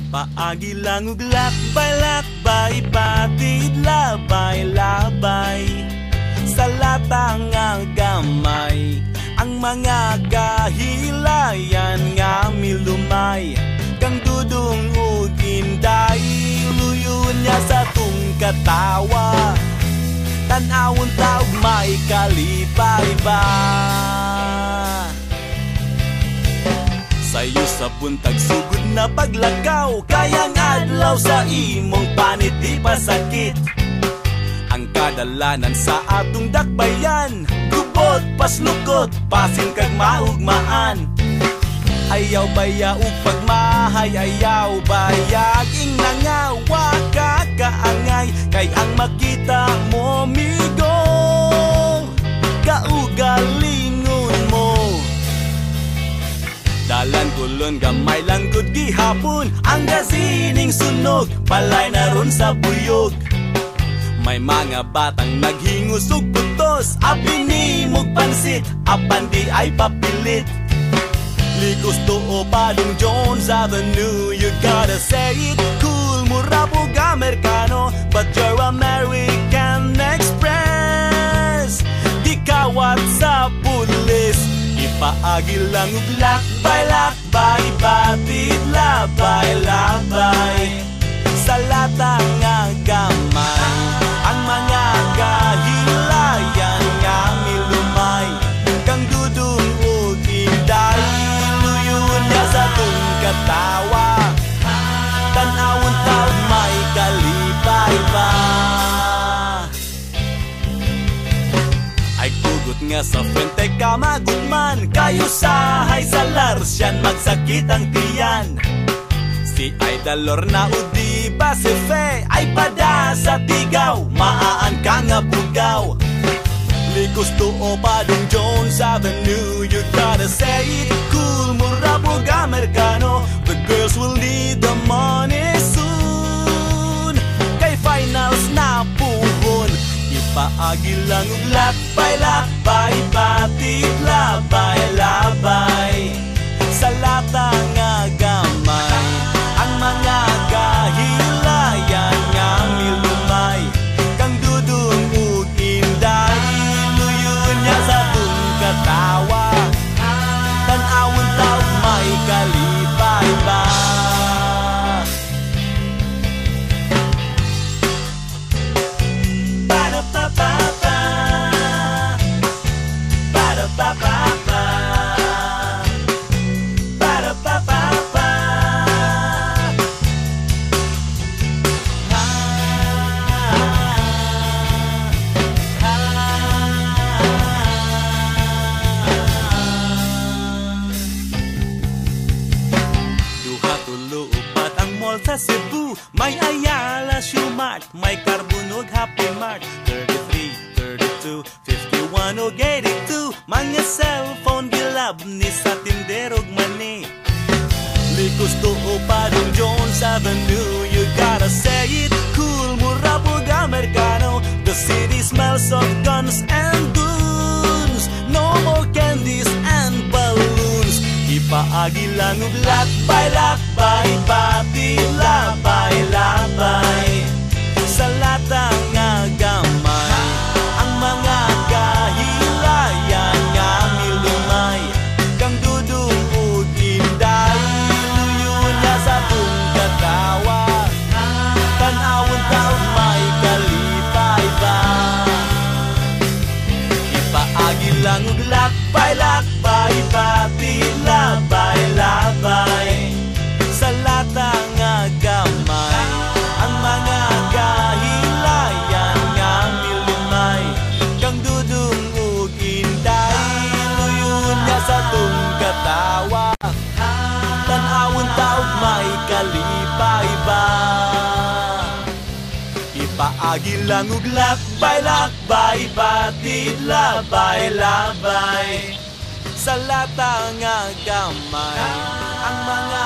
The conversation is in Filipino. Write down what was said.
Ipaagi lang ug lakbay-lakbay, batid labay-labay sa latang nga gamay. Ang mga kahilayan nga milumay, kang dudong ug inday, luyon niya sa tung katawa. Tanawon taog may kalipay ba? Sayo sa buntag sugod na paglakaw, kayang adlaw sa imong panit di pasakit. Ang kadalanan sa atong dakbayan, gubot paslukot, pasin kag maugmaan. Ayaw baya ug pagmahay, ayaw bayag ing nangawa ka kaangay. Kay ang makita mo migo, kaugalingon mo. Dalan kulon gamay lang gud gihapon, ang gasining sunog palay na ron sa buyog. May mga batang naghingos ug putos, apinimog pansit, apan di ay papilit. Likos to Padong Jones Avenue, you gotta say it cool, mura pug Amerikano, but you're American Express. Di kawat sa pulis, ipaagi lang ug lakbay-lakbay, batid labay-labay sa latang nga gamay. Ang mga kahilayan nga milumay, kang dudong ug inday, luyon niya sa tung katawa. Tanawon taog may kalipay ba? Ay kugot nga sa frente ka magugman, kayo sahay sa larsyan magsakit ang tiyan. Si Idol Lorna o di ba si Fe ay pada sa tigaw, maaan ka nga bugaw. Likos to Padong Jones Avenue, you gotta say it cool, mura pug Amerikano, the girls will need the money soon. Kay finals na puhon, ipaagi lang ug lakbay-lakbay, batid labay-labay sa latang nga gamay. Ang mga kahilayan nga milumay, kang dudong ug inday, luyon niya sa tung katawa. Tanawon taog may kalipay ba? Ba-da-ba-ba-ba, ba-da-ba-ba-ba, ba-da-ba-ba-ba. Sa Cebu, may Ayala Shumart, may Carbunog Happy Mart, 33, 32, 51 o 82, mga cellphone gilab ni sa tinderog mani. Likos to Padong Jones Avenue, you gotta say it cool, mura pug Amerikano, the city smells of guns and goons, no more candies and balloons. Ipaagi lang ug lakbay-lakbay, batid labay-labay sa latang nga gamay. Ang mga kahilayan nga milumay, kang dudong ug inday, luyon niya sa tung katawa. Tanawon taog may kalipay ba? Ipaagi lang ug lakbay-lakbay, batid labay-labay sa latang nga gamay. Ang mga kahilayan nga milumay, kang dudong ug inday, luyon niya sa tung katawa. Tanawon taog may kalipay ba? Ipaagi lang ug lakbay-lakbay, batid labay-labay sa latang nga gamay. Ang mga